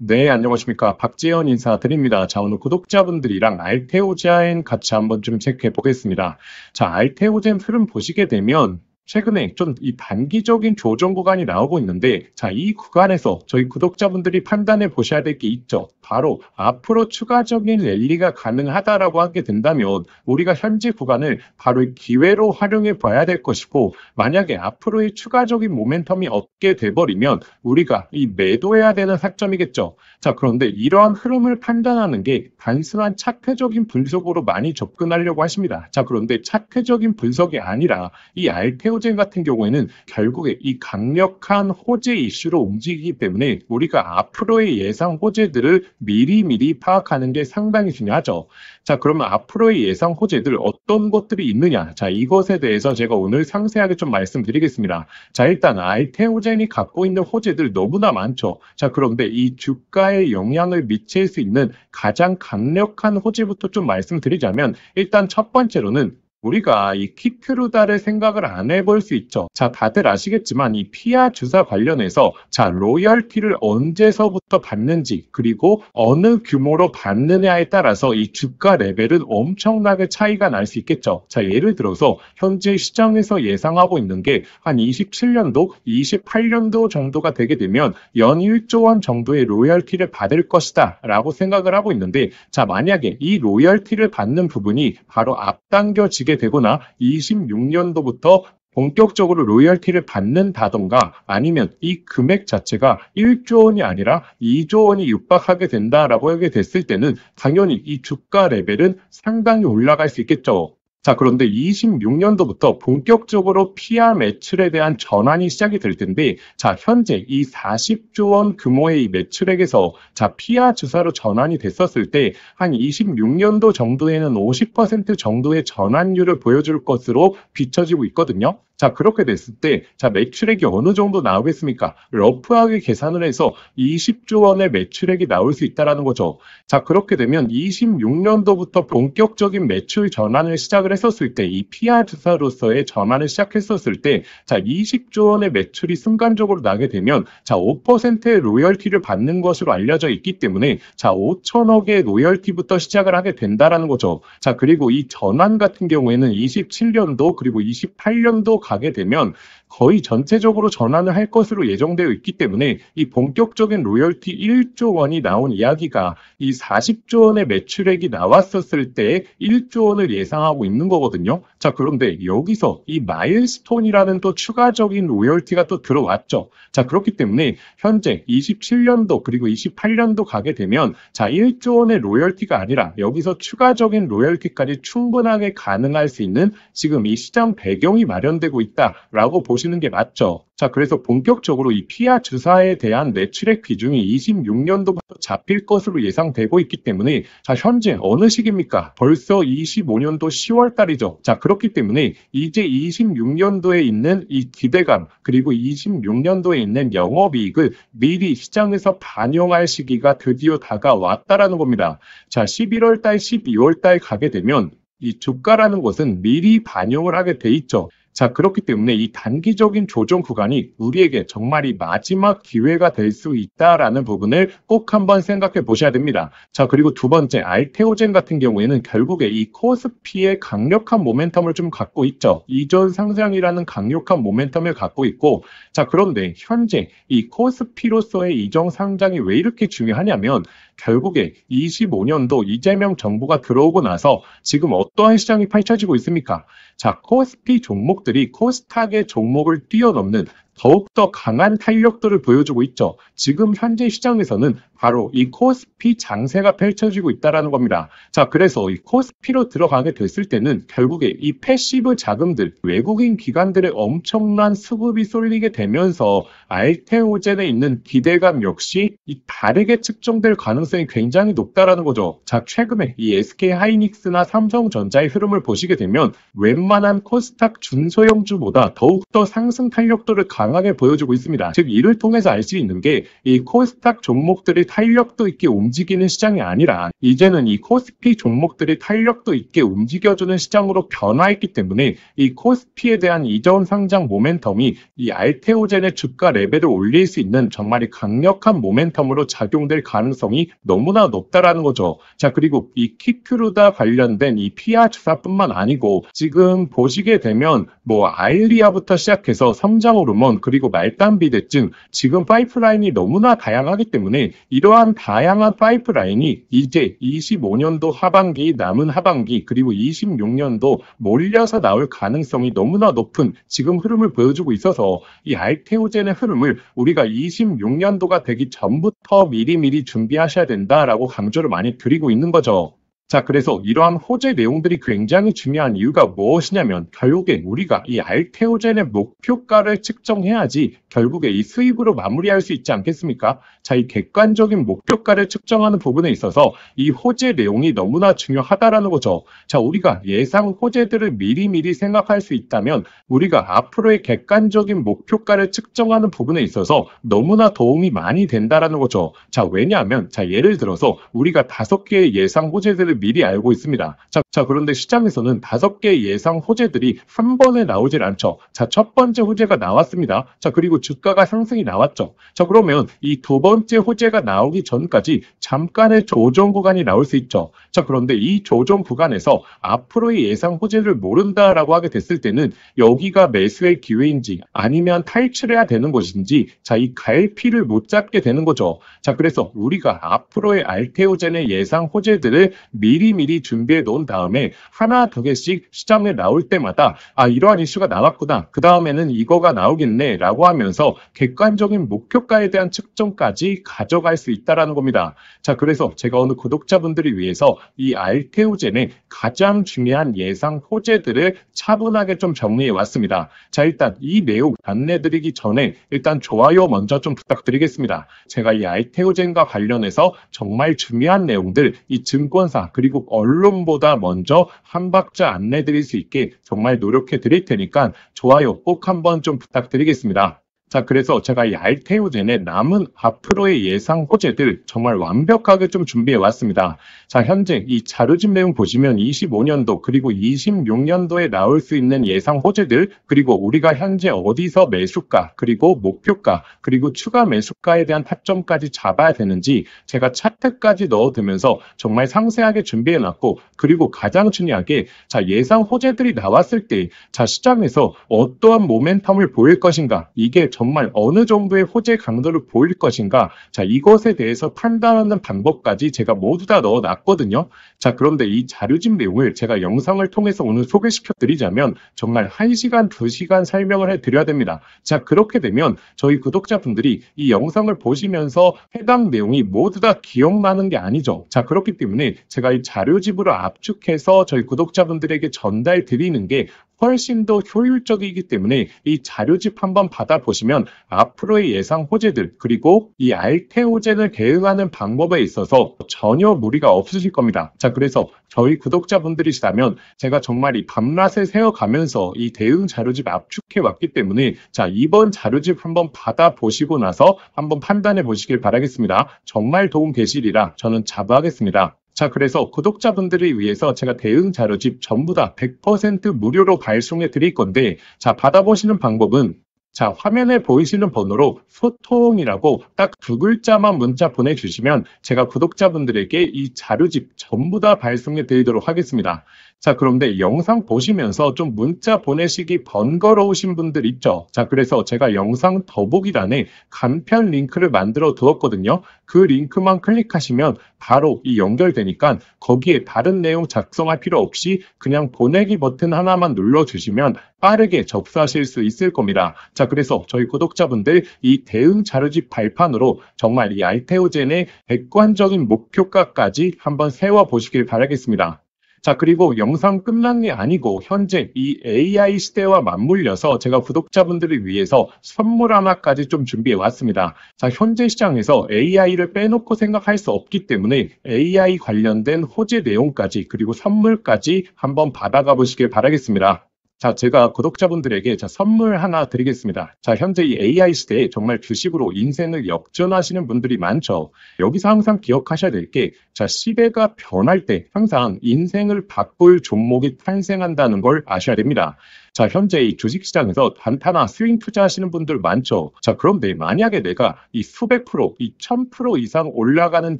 네, 안녕하십니까. 박지현 인사드립니다. 자, 오늘 구독자분들이랑 알테오젠 같이 한번 좀 체크해 보겠습니다. 자, 알테오젠 흐름 보시게 되면 최근에 좀 이 단기적인 조정 구간이 나오고 있는데, 자, 이 구간에서 저희 구독자분들이 판단해 보셔야 될 게 있죠. 바로 앞으로 추가적인 랠리가 가능하다라고 하게 된다면 우리가 현재 구간을 바로 이 기회로 활용해 봐야 될 것이고, 만약에 앞으로의 추가적인 모멘텀이 없게 돼버리면 우리가 이 매도해야 되는 타점이겠죠. 자, 그런데 이러한 흐름을 판단하는 게 단순한 차트적인 분석으로 많이 접근하려고 하십니다. 자, 그런데 차트적인 분석이 아니라 이 알테오젠 같은 경우에는 결국에 이 강력한 호재 이슈로 움직이기 때문에 우리가 앞으로의 예상 호재들을 미리미리 파악하는 게 상당히 중요하죠. 자, 그러면 앞으로의 예상 호재들 어떤 것들이 있느냐? 자, 이것에 대해서 제가 오늘 상세하게 좀 말씀드리겠습니다. 자, 일단 알테오젠이 갖고 있는 호재들 너무나 많죠. 자, 그런데 이 주가에 영향을 미칠 수 있는 가장 강력한 호재부터 좀 말씀드리자면, 일단 첫 번째로는 우리가 이 키크루다를 생각을 안 해볼 수 있죠. 자, 다들 아시겠지만 이 피아 주사 관련해서 자, 로열티를 언제서부터 받는지 그리고 어느 규모로 받느냐에 따라서 이 주가 레벨은 엄청나게 차이가 날 수 있겠죠. 자, 예를 들어서 현재 시장에서 예상하고 있는 게 한 27년도, 28년도 정도가 되게 되면 연 1조 원 정도의 로열티를 받을 것이다 라고 생각을 하고 있는데, 자, 만약에 이 로열티를 받는 부분이 바로 앞당겨지게 되거나 26년도부터 본격적으로 로열티를 받는다던가 아니면 이 금액 자체가 1조 원이 아니라 2조 원이 육박하게 된다라고 하게 됐을 때는 당연히 이 주가 레벨은 상당히 올라갈 수 있겠죠. 자, 그런데 26년도부터 본격적으로 피아 매출에 대한 전환이 시작이 될 텐데, 자, 현재 이 40조 원 규모의 이 매출액에서 자, 피아 주사로 전환이 됐었을 때 한 26년도 정도에는 50% 정도의 전환율을 보여줄 것으로 비춰지고 있거든요. 자, 그렇게 됐을 때, 자, 매출액이 어느 정도 나오겠습니까? 러프하게 계산을 해서 20조 원의 매출액이 나올 수 있다는 거죠. 자, 그렇게 되면 26년도부터 본격적인 매출 전환을 시작을 했었을 때, 이 PR 주사로서의 전환을 시작했었을 때, 자, 20조 원의 매출이 순간적으로 나게 되면, 자, 5%의 로열티를 받는 것으로 알려져 있기 때문에, 자, 5천억의 로열티부터 시작을 하게 된다라는 거죠. 자, 그리고 이 전환 같은 경우에는 27년도 그리고 28년도 가게 되면 거의 전체적으로 전환을 할 것으로 예정되어 있기 때문에 이 본격적인 로열티 1조 원이 나온 이야기가 이 40조 원의 매출액이 나왔었을 때 1조 원을 예상하고 있는 거거든요. 자, 그런데 여기서 이 마일스톤이라는 또 추가적인 로열티가 또 들어왔죠. 자, 그렇기 때문에 현재 27년도 그리고 28년도 가게 되면 자, 1조 원의 로열티가 아니라 여기서 추가적인 로열티까지 충분하게 가능할 수 있는 지금 이 시장 배경이 마련되고 있다라고 보시는 게 맞죠. 자, 그래서 본격적으로 이 피아 주사에 대한 매출액 비중이 26년도부터 잡힐 것으로 예상되고 있기 때문에 자, 현재 어느 시기입니까? 벌써 25년도 10월 달이죠. 자, 그렇기 때문에 이제 26년도에 있는 이 기대감 그리고 26년도에 있는 영업이익을 미리 시장에서 반영할 시기가 드디어 다가왔다라는 겁니다. 자, 11월 달, 12월 달 가게 되면 이 주가라는 것은 미리 반영을 하게 돼 있죠. 자, 그렇기 때문에 이 단기적인 조정 구간이 우리에게 정말 이 마지막 기회가 될 수 있다라는 부분을 꼭 한번 생각해 보셔야 됩니다. 자, 그리고 두 번째, 알테오젠 같은 경우에는 결국에 이 코스피의 강력한 모멘텀을 좀 갖고 있죠. 이전 상승이라는 강력한 모멘텀을 갖고 있고, 자, 그런데 현재 이 코스피로서의 이전 상장이 왜 이렇게 중요하냐면 결국에 25년도 이재명 정부가 들어오고 나서 지금 어떠한 시장이 펼쳐지고 있습니까? 자, 코스피 종목들이 코스닥의 종목을 뛰어넘는 더욱더 강한 탄력도를 보여주고 있죠. 지금 현재 시장에서는 바로 이 코스피 장세가 펼쳐지고 있다는 겁니다. 자, 그래서 이 코스피로 들어가게 됐을 때는 결국에 이 패시브 자금들, 외국인 기관들의 엄청난 수급이 쏠리게 되면서 알테오젠에 있는 기대감 역시 이 다르게 측정될 가능성이 굉장히 높다라는 거죠. 자, 최근에 이 SK하이닉스나 삼성전자의 흐름을 보시게 되면 웬만한 코스닥 준소형주보다 더욱더 상승 탄력도를 강한 강하게 보여주고 있습니다. 즉 이를 통해서 알 수 있는 게 이 코스닥 종목들이 탄력도 있게 움직이는 시장이 아니라 이제는 이 코스피 종목들이 탄력도 있게 움직여주는 시장으로 변화했기 때문에 이 코스피에 대한 이전 상장 모멘텀이 이 알테오젠의 주가 레벨을 올릴 수 있는 정말 강력한 모멘텀으로 작용될 가능성이 너무나 높다라는 거죠. 자, 그리고 이 키큐르다 관련된 이 PR 주사뿐만 아니고 지금 보시게 되면 뭐 아일리아부터 시작해서 삼장호르몬 그리고 말단비대증 지금 파이프라인이 너무나 다양하기 때문에 이러한 다양한 파이프라인이 이제 25년도 하반기 남은 하반기 그리고 26년도 몰려서 나올 가능성이 너무나 높은 지금 흐름을 보여주고 있어서 이 알테오젠의 흐름을 우리가 26년도가 되기 전부터 미리미리 준비하셔야 된다라고 강조를 많이 드리고 있는 거죠. 자, 그래서 이러한 호재 내용들이 굉장히 중요한 이유가 무엇이냐면 결국에 우리가 이 알테오젠의 목표가를 측정해야지 결국에 이 수익으로 마무리할 수 있지 않겠습니까? 자, 이 객관적인 목표가를 측정하는 부분에 있어서 이 호재 내용이 너무나 중요하다라는 거죠. 자, 우리가 예상 호재들을 미리미리 생각할 수 있다면 우리가 앞으로의 객관적인 목표가를 측정하는 부분에 있어서 너무나 도움이 많이 된다라는 거죠. 자, 왜냐하면 자, 예를 들어서 우리가 5개의 예상 호재들을 미리 알고 있습니다. 자, 그런데 시장에서는 5개의 예상 호재들이 한 번에 나오질 않죠. 자, 첫 번째 호재가 나왔습니다. 자, 그리고 주가가 상승이 나왔죠. 자, 그러면 이 두 번째 호재가 나오기 전까지 잠깐의 조정 구간이 나올 수 있죠. 자, 그런데 이 조정 구간에서 앞으로의 예상 호재를 모른다라고 하게 됐을 때는 여기가 매수의 기회인지 아니면 탈출해야 되는 것인지 자, 이 갈피를 못 잡게 되는 거죠. 자, 그래서 우리가 앞으로의 알테오젠의 예상 호재들을 미리미리 준비해 놓은 다음에 하나 두 개씩 시장에 나올 때마다 아, 이러한 이슈가 나왔구나. 그 다음에는 이거가 나오겠네 라고 하면서 객관적인 목표가에 대한 측정까지 가져갈 수 있다는 겁니다. 자, 그래서 제가 오늘 구독자분들을 위해서 이 알테오젠의 가장 중요한 예상 호재들을 차분하게 좀 정리해 왔습니다. 자, 일단 이 내용 안내드리기 전에 일단 좋아요 먼저 좀 부탁드리겠습니다. 제가 이 알테오젠과 관련해서 정말 중요한 내용들 이 증권사 그리고 언론보다 먼저 한 박자 안내드릴 수 있게 정말 노력해 드릴 테니까 좋아요 꼭 한번 좀 부탁드리겠습니다. 자, 그래서 제가 이 알테오젠의 남은 앞으로의 예상 호재들 정말 완벽하게 좀 준비해 왔습니다. 자, 현재 이 자료집 내용 보시면 25년도 그리고 26년도에 나올 수 있는 예상 호재들 그리고 우리가 현재 어디서 매수가 그리고 목표가 그리고 추가 매수가에 대한 타점까지 잡아야 되는지 제가 차트까지 넣어두면서 정말 상세하게 준비해 놨고 그리고 가장 중요하게 자, 예상 호재들이 나왔을 때 자, 시장에서 어떠한 모멘텀을 보일 것인가 이게 정말 어느 정도의 호재 강도를 보일 것인가 자, 이것에 대해서 판단하는 방법까지 제가 모두 다 넣어놨거든요. 자, 그런데 이 자료집 내용을 제가 영상을 통해서 오늘 소개시켜 드리자면 정말 1시간, 2시간 설명을 해드려야 됩니다. 자, 그렇게 되면 저희 구독자분들이 이 영상을 보시면서 해당 내용이 모두 다 기억나는 게 아니죠. 자, 그렇기 때문에 제가 이 자료집으로 압축해서 저희 구독자분들에게 전달 드리는 게 훨씬 더 효율적이기 때문에 이 자료집 한번 받아보시면 앞으로의 예상 호재들 그리고 이 알테오젠을 대응하는 방법에 있어서 전혀 무리가 없으실 겁니다. 자, 그래서 저희 구독자분들이시다면 제가 정말 이 밤낮을 새어가면서 이 대응 자료집 압축해 왔기 때문에 자, 이번 자료집 한번 받아보시고 나서 한번 판단해 보시길 바라겠습니다. 정말 도움 되시리라 저는 자부하겠습니다. 자, 그래서 구독자분들을 위해서 제가 대응 자료집 전부 다 100% 무료로 발송해 드릴 건데 자, 받아보시는 방법은 자, 화면에 보이시는 번호로 소통이라고 딱 2글자만 문자 보내주시면 제가 구독자분들에게 이 자료집 전부 다 발송해 드리도록 하겠습니다. 자, 그런데 영상 보시면서 좀 문자 보내시기 번거로우신 분들 있죠. 자, 그래서 제가 영상 더보기란에 간편 링크를 만들어 두었거든요. 그 링크만 클릭하시면 바로 이 연결되니까 거기에 다른 내용 작성할 필요 없이 그냥 보내기 버튼 하나만 눌러주시면 빠르게 접수하실 수 있을 겁니다. 자, 그래서 저희 구독자분들 이 대응 자료집 발판으로 정말 이 알테오젠의 객관적인 목표가까지 한번 세워보시길 바라겠습니다. 자, 그리고 영상 끝난 게 아니고 현재 이 AI 시대와 맞물려서 제가 구독자분들을 위해서 선물 하나까지 좀 준비해 왔습니다. 자, 현재 시장에서 AI를 빼놓고 생각할 수 없기 때문에 AI 관련된 호재 내용까지 그리고 선물까지 한번 받아가 보시길 바라겠습니다. 자, 제가 구독자분들에게 선물 하나 드리겠습니다. 자, 현재 이 AI 시대에 정말 주식으로 인생을 역전하시는 분들이 많죠. 여기서 항상 기억하셔야 될 게, 자, 시대가 변할 때 항상 인생을 바꿀 종목이 탄생한다는 걸 아셔야 됩니다. 자, 현재 이 주식시장에서 단타나 스윙 투자하시는 분들 많죠. 자, 그런데 만약에 내가 이 수백 프로, 이 1000% 이상 올라가는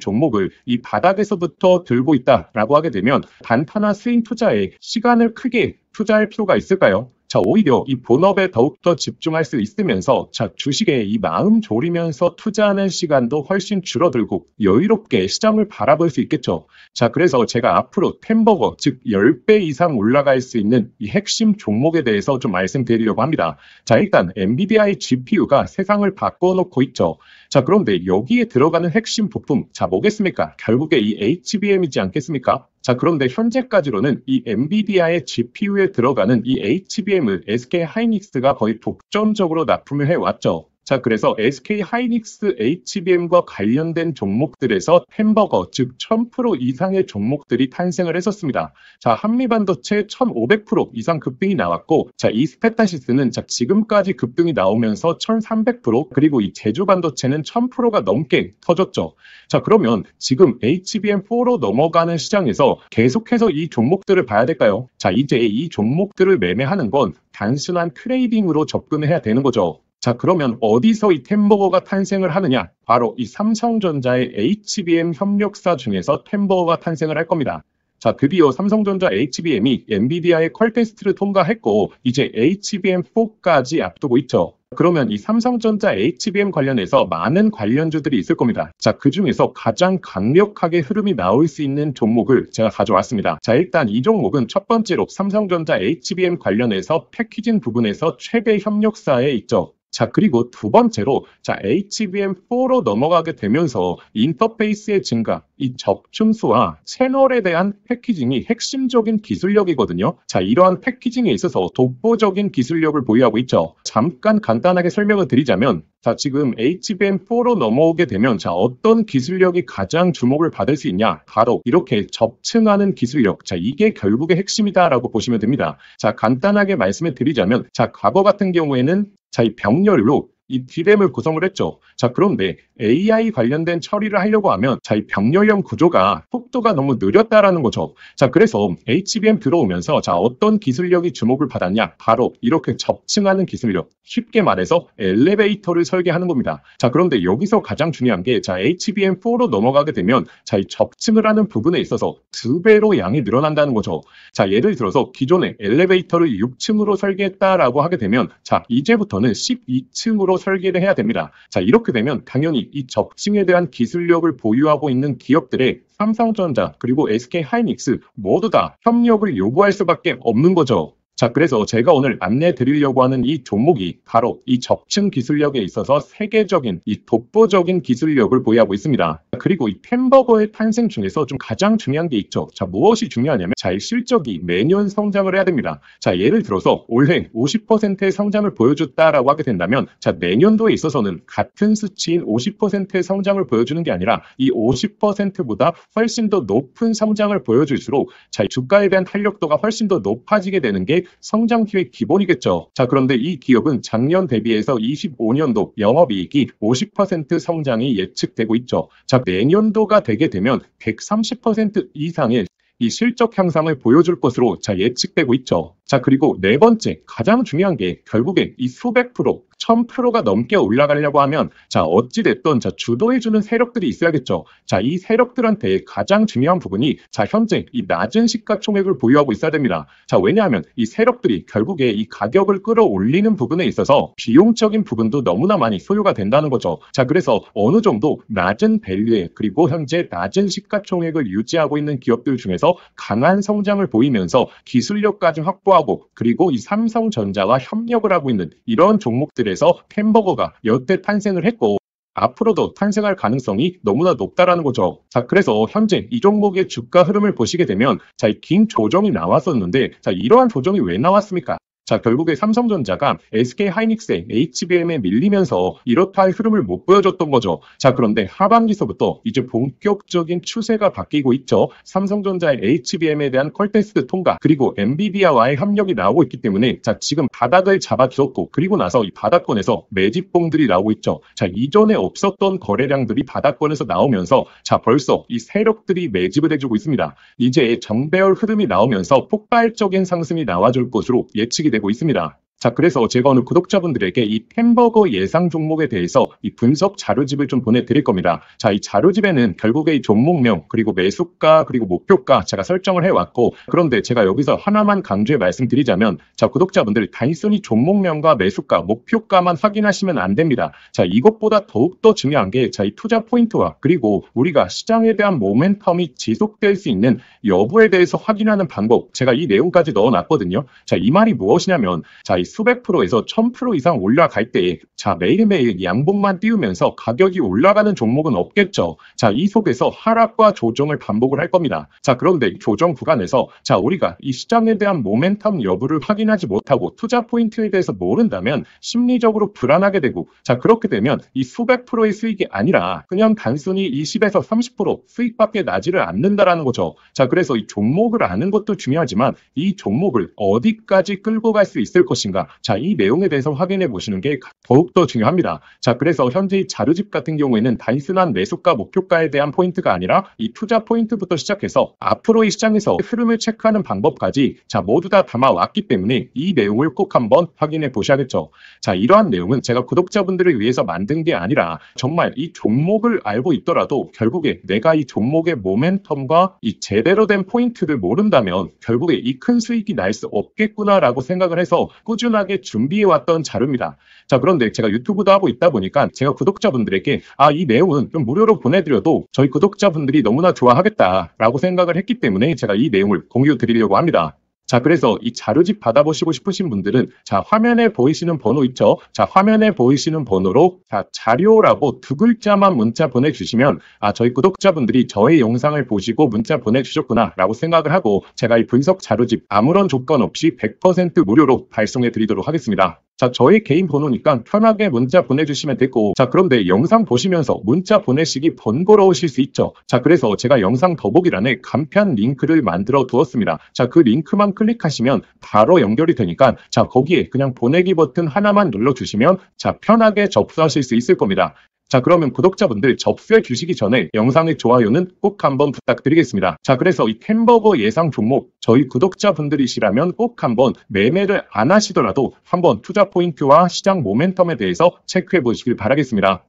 종목을 이 바닥에서부터 들고 있다라고 하게 되면 단타나 스윙 투자에 시간을 크게 투자할 필요가 있을까요? 자, 오히려 이 본업에 더욱더 집중할 수 있으면서, 자, 주식에 이 마음 졸이면서 투자하는 시간도 훨씬 줄어들고 여유롭게 시장을 바라볼 수 있겠죠. 자, 그래서 제가 앞으로 템버거, 즉 10배 이상 올라갈 수 있는 이 핵심 종목에 대해서 좀 말씀드리려고 합니다. 자, 일단 엔비디아의 GPU가 세상을 바꿔놓고 있죠. 자, 그런데 여기에 들어가는 핵심 부품, 자, 뭐겠습니까? 결국에 이 HBM이지 않겠습니까? 자, 그런데 현재까지로는 이 엔비디아의 GPU에 들어가는 이 HBM을 SK 하이닉스가 거의 독점적으로 납품을 해왔죠. 자, 그래서 SK 하이닉스 HBM과 관련된 종목들에서 템버거, 즉 1000% 이상의 종목들이 탄생을 했었습니다. 자, 한미반도체 1500% 이상 급등이 나왔고, 자, 이 스페타시스는 자, 지금까지 급등이 나오면서 1300%, 그리고 이 제주반도체는 1000%가 넘게 터졌죠. 자, 그러면 지금 HBM4로 넘어가는 시장에서 계속해서 이 종목들을 봐야 될까요? 자, 이제 이 종목들을 매매하는 건 단순한 트레이딩으로 접근을 해야 되는 거죠. 자, 그러면 어디서 이 템버거가 탄생을 하느냐? 바로 이 삼성전자의 HBM 협력사 중에서 템버거가 탄생을 할 겁니다. 자, 드디어 삼성전자 HBM이 엔비디아의 퀄 테스트를 통과했고 이제 HBM4까지 앞두고 있죠. 그러면 이 삼성전자 HBM 관련해서 많은 관련주들이 있을 겁니다. 자, 그 중에서 가장 강력하게 흐름이 나올 수 있는 종목을 제가 가져왔습니다. 자, 일단 이 종목은 첫 번째로 삼성전자 HBM 관련해서 패키징 부분에서 최대 협력사에 있죠. 자, 그리고 두 번째로, 자, HBM4로 넘어가게 되면서 인터페이스의 증가, 이 접춤수와 채널에 대한 패키징이 핵심적인 기술력이거든요. 자, 이러한 패키징에 있어서 독보적인 기술력을 보유하고 있죠. 잠깐 간단하게 설명을 드리자면, 자, 지금 HBM4로 넘어오게 되면, 자, 어떤 기술력이 가장 주목을 받을 수 있냐? 바로 이렇게 접층하는 기술력. 자, 이게 결국의 핵심이다라고 보시면 됩니다. 자, 간단하게 말씀을 드리자면, 자, 과거 같은 경우에는 자, 이 병렬로 이 D램을 구성을 했죠. 자, 그런데 AI 관련된 처리를 하려고 하면 자, 이 병렬형 구조가 속도가 너무 느렸다라는 거죠. 자, 그래서 HBM 들어오면서 자, 어떤 기술력이 주목을 받았냐? 바로 이렇게 접층하는 기술력. 쉽게 말해서 엘리베이터를 설계하는 겁니다. 자, 그런데 여기서 가장 중요한 게 자, HBM4로 넘어가게 되면 자, 이 접층을 하는 부분에 있어서 2배로 양이 늘어난다는 거죠. 자, 예를 들어서 기존에 엘리베이터를 6층으로 설계했다라고 하게 되면 자, 이제부터는 12층으로 설계를 해야 됩니다. 자, 이렇게 되면 당연히 이 접층에 대한 기술력을 보유하고 있는 기업들의 삼성전자 그리고 SK 하이닉스 모두 다 협력을 요구할 수밖에 없는 거죠. 자, 그래서 제가 오늘 안내 드리려고 하는 이 종목이 바로 이 접층 기술력에 있어서 세계적인 이 독보적인 기술력을 보유하고 있습니다. 그리고 이 템버거의 탄생 중에서 좀 가장 중요한 게 있죠. 자, 무엇이 중요하냐면 자, 이 실적이 매년 성장을 해야 됩니다. 자, 예를 들어서 올해 50%의 성장을 보여줬다라고 하게 된다면 자, 내년도에 있어서는 같은 수치인 50%의 성장을 보여주는 게 아니라 이 50%보다 훨씬 더 높은 성장을 보여줄수록 자, 주가에 대한 탄력도가 훨씬 더 높아지게 되는 게 성장 기회 기본이겠죠. 자, 그런데 이 기업은 작년 대비해서 25년도 영업이익이 50% 성장이 예측되고 있죠. 자, 내년도가 되게 되면 130% 이상의 이 실적 향상을 보여줄 것으로 자, 예측되고 있죠. 자, 그리고 네 번째 가장 중요한 게 결국에 이 수백 프로 1000%가 넘게 올라가려고 하면 자, 어찌됐든 자, 주도해주는 세력들이 있어야겠죠. 자, 이 세력들한테 가장 중요한 부분이 자, 현재 이 낮은 시가총액을 보유하고 있어야 됩니다. 자, 왜냐하면 이 세력들이 결국에 이 가격을 끌어올리는 부분에 있어서 비용적인 부분도 너무나 많이 소요가 된다는 거죠. 자, 그래서 어느 정도 낮은 밸류에 그리고 현재 낮은 시가총액을 유지하고 있는 기업들 중에서 강한 성장을 보이면서 기술력까지 확보하고 그리고 이 삼성전자와 협력을 하고 있는 이런 종목들에서 템버거가 여태 탄생을 했고 앞으로도 탄생할 가능성이 너무나 높다라는 거죠. 자, 그래서 현재 이 종목의 주가 흐름을 보시게 되면 자, 이 긴 조정이 나왔었는데 자, 이러한 조정이 왜 나왔습니까? 자, 결국에 삼성전자가 SK하이닉스의 HBM에 밀리면서 이렇다 할 흐름을 못 보여줬던 거죠. 자, 그런데 하반기서부터 이제 본격적인 추세가 바뀌고 있죠. 삼성전자의 HBM에 대한 퀄테스트 통과, 그리고 엔비디아와의 협력이 나오고 있기 때문에 자, 지금 바닥을 잡아주었고, 그리고 나서 이 바닥권에서 매집봉들이 나오고 있죠. 자, 이전에 없었던 거래량들이 바닥권에서 나오면서 자, 벌써 이 세력들이 매집을 해주고 있습니다. 이제 정배열 흐름이 나오면서 폭발적인 상승이 나와줄 것으로 예측이 되고 있습니다. 자, 그래서 제가 오늘 구독자분들에게 이 템버거 예상 종목에 대해서 이 분석 자료집을 좀 보내드릴 겁니다. 자, 이 자료집에는 결국에 이 종목명, 그리고 매수가, 그리고 목표가 제가 설정을 해왔고, 그런데 제가 여기서 하나만 강조해 말씀드리자면, 자, 구독자분들 단순히 종목명과 매수가, 목표가만 확인하시면 안 됩니다. 자, 이것보다 더욱더 중요한 게, 자, 이 투자 포인트와 그리고 우리가 시장에 대한 모멘텀이 지속될 수 있는 여부에 대해서 확인하는 방법, 제가 이 내용까지 넣어놨거든요. 자, 이 말이 무엇이냐면, 자, 이 수백 프로에서 1000% 이상 올라갈 때, 자, 매일매일 양봉만 띄우면서 가격이 올라가는 종목은 없겠죠. 자, 이 속에서 하락과 조정을 반복을 할 겁니다. 자, 그런데 조정 구간에서, 자, 우리가 이 시장에 대한 모멘텀 여부를 확인하지 못하고 투자 포인트에 대해서 모른다면 심리적으로 불안하게 되고, 자, 그렇게 되면 이 수백 프로의 수익이 아니라 그냥 단순히 20에서 30% 수익밖에 나지를 않는다라는 거죠. 자, 그래서 이 종목을 아는 것도 중요하지만 이 종목을 어디까지 끌고 갈 수 있을 것인가, 자, 이 내용에 대해서 확인해 보시는 게 더욱더 중요합니다. 자, 그래서 현재 이 자료집 같은 경우에는 단순한 매수가, 목표가에 대한 포인트가 아니라 이 투자 포인트부터 시작해서 앞으로의 시장에서 흐름을 체크하는 방법까지 자, 모두 다 담아왔기 때문에 이 내용을 꼭 한번 확인해 보셔야겠죠. 자, 이러한 내용은 제가 구독자분들을 위해서 만든 게 아니라 정말 이 종목을 알고 있더라도 결국에 내가 이 종목의 모멘텀과 이 제대로 된 포인트를 모른다면 결국에 이 큰 수익이 날 수 없겠구나라고 생각을 해서 꾸준하게 준비해왔던 자료입니다. 자, 그런데 제가 유튜브도 하고 있다 보니까 제가 구독자분들에게 이 내용은 좀 무료로 보내드려도 저희 구독자분들이 너무나 좋아하겠다라고 생각을 했기 때문에 제가 이 내용을 공유 드리려고 합니다. 자, 그래서 이 자료집 받아보시고 싶으신 분들은 자, 화면에 보이시는 번호 있죠? 자, 화면에 보이시는 번호로 자, 자료라고 두 글자만 문자 보내주시면 저희 구독자분들이 저의 영상을 보시고 문자 보내주셨구나 라고 생각을 하고 제가 이 분석 자료집 아무런 조건 없이 100% 무료로 발송해 드리도록 하겠습니다. 자, 저의 개인 번호니까 편하게 문자 보내주시면 되고, 자, 그런데 영상 보시면서 문자 보내시기 번거로우실 수 있죠. 자, 그래서 제가 영상 더보기란에 간편 링크를 만들어 두었습니다. 자, 그 링크만 클릭하시면 바로 연결이 되니까 자, 거기에 그냥 보내기 버튼 하나만 눌러주시면 자, 편하게 접수하실 수 있을 겁니다. 자, 그러면 구독자분들 접수해 주시기 전에 영상의 좋아요는 꼭 한번 부탁드리겠습니다. 자, 그래서 이 템버거 예상 종목 저희 구독자분들이시라면 꼭 한번 매매를 안 하시더라도 한번 투자 포인트와 시장 모멘텀에 대해서 체크해 보시길 바라겠습니다.